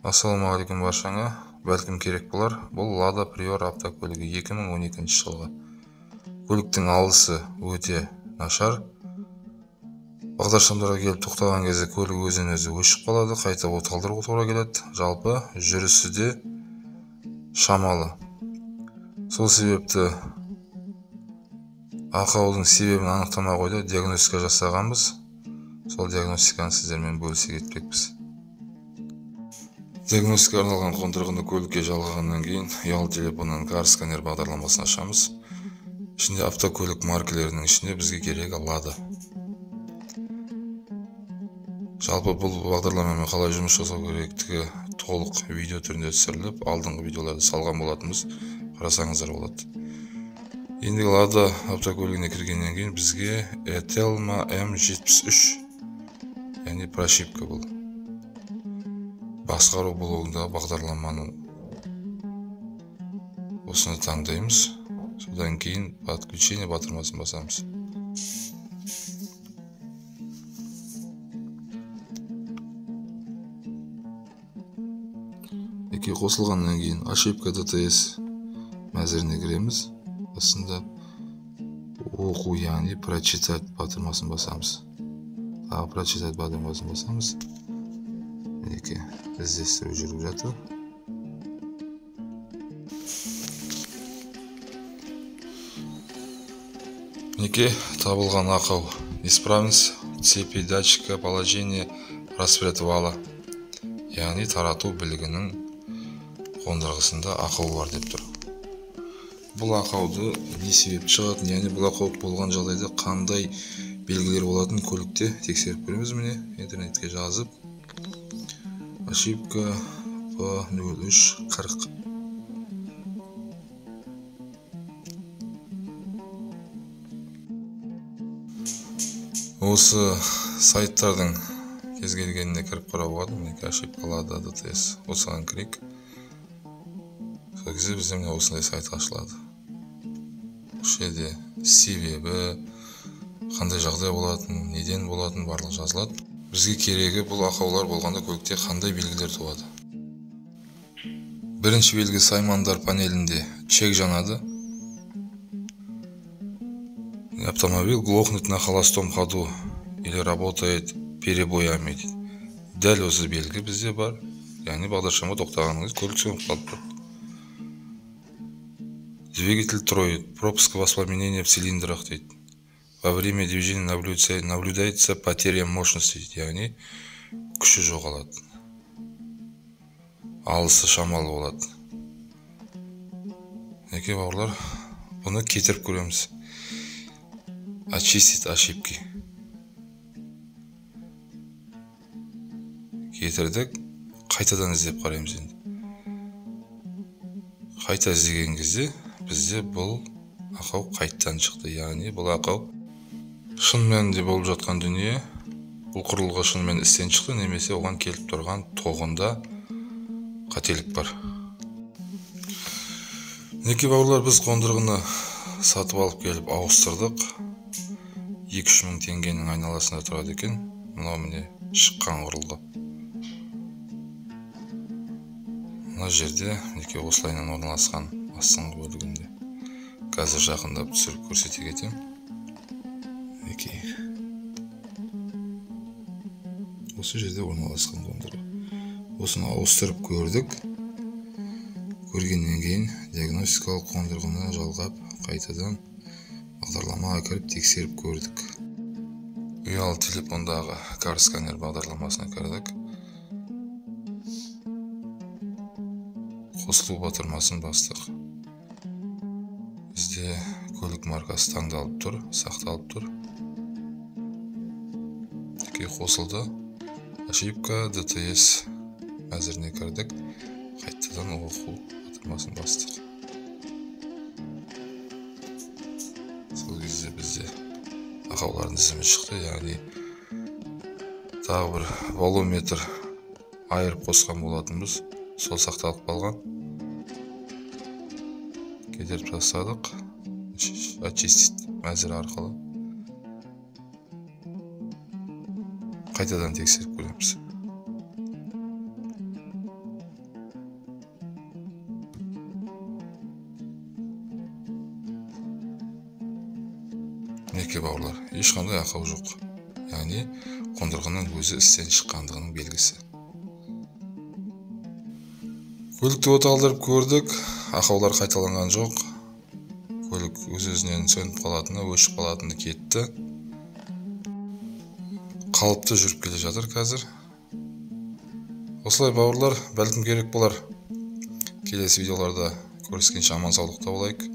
Ассалаумағалейкум баршаңа. Бәлкім керек болар. Бұл Lada Prior автокөлігі 2012 жылғы. Көліктің алысы өте нашар. Бағдаршамдарға келіп тоқтаған кезде көлік өзінен өзі өшіп қалады, қайта оталдыруға тура келеді. Жалпы жүрісі де шамалы. Сол себепті ақаудың себебін анықтамай қойды, диагностика жасағанбыз. Сол диагностиканы сіздермен бөлісе кетпекпіз. Диагностика арналған қондырғыны көлікке жалғағаннан кейін ұялы телефоннан кар-сканер бағдарламасын ашамыз. Ішінде автокөлік маркелерінің ішінде бізге керегі Lada. Жалпы бұл бағдарламамен қалай жұмыс жасау керектігі толық видео түрінде түсіріліп, алдыңғы видеоларды салған болатынбыз, қарасаңыздар болады. Енді Lada автокөлігіне кіргеннен кейін бізге Etelma M73, яғни прошивка бұл. Басқару блогында бағдарламаны осыны таңдаймыз. Содан кейін подключение батырмасын басамыз. Қосылғаннан кейін ошибка DTS мәзіріне кіреміз. Басында оқу, яғни прочитать батырмасын басамыз. Тағы прочитать батырмасын басамыз. Іздестіру жүріп жатыр. Табылған ақау. Исправность цепи датчика положения распред вала. Яғни тарату білігінің қондырғысында ақау бар деп тұр. Бұл ақауды не себеп шығатын, яғни бұл ақау болған жағдайда қандай белгілер болатын көлікте тексеріп көреміз. Міне интернетке жазып ошибка по 0340. Осы сайттардың кез келгеніне кіріп қарауға болады. Ошибка Lada DTS. Осыған кірейік. Сол кезде бізде міне осындай сайт ашылады. Осы жерде себебі, қандай жағдай болатын, неден болатын барлық жазылады. Бізге керегі бұл ақаулар болғанда көлікте қандай белгілер туады. Бірінші белгі саймандар панелінде чек жанады. Автомобиль глохнет на холостом ходу или работает перебоями. Дәл осы белгі бізде бар. Яғни бағдаршама тоқтағаныңыз көлік сөніп қалып. Двигатель троит, пропуск воспламенения в цилиндрах дейді. Во время движения наблюдается потеря мощности, яғни күші жоғалады. Алысы шамалы болады. Бауырлар, бұны кетіріп көреміз. Очистить ошибки. Кетірдік, қайтадан іздеп қараймыз енді. Қайта іздеген кезде бізде бұл ақау қайттан шықты, яғни бұл ақау шын мәнінде болып жатқан дүние. Бұл құрылғы шынымен істен шықты, немесе оған келіп тұрған тоғында қателік бар. Бауырлар, біз қондырғыны сатып алып келіп ауыстырдық. 2-3 мың теңгенің айналасында тұрады екен. Мынау міне шыққан құрылғы. Мына жерде осылайынан орналасқан астыңғы бөлігінде. Қазір жақындап түсіріп көрсете кетем. Осы жерде орналасқан қондырғы. Осыны ауыстырып көрдік. Көргеннен кейін диагностикалық қондырғыны жалғап, қайтадан бағдарламаға кіріп тексеріп көрдік. Ұялы телефондағы кар-сканер бағдарламасына кірдік. Қосылу батырмасын бастық. Бізде көлік маркасы таңдалып тұр, сақталып тұр. Қосылды. Ошибка DTS мәзіріне кірдік. Қайтадан оқу батырмасын бастық. Сол кезде бізде ақаулардың тізімі шықты, яғни тағы бір волометр айырып қосқан болатынбыз. Сол сақталып қалған. Кетіріп тастадық. Очистить мәзір арқылы. Қайтадан тексеріп көреміз. мінекей бауырлар, ешқандай ақау жоқ. Яғни қондырғының өзі істен шыққандығының белгісі. Көлікті оталдырып көрдік, ақаулар қайталанған жоқ. Көлік өз-өзінен сөніп қалатыны, өшіп қалатыны кетті. Қалыпты жүріп келе жатыр қазір. Осылай бауырлар, бәлкім керек болар. Келесі видеоларда көріскенше аман саулықта болайық.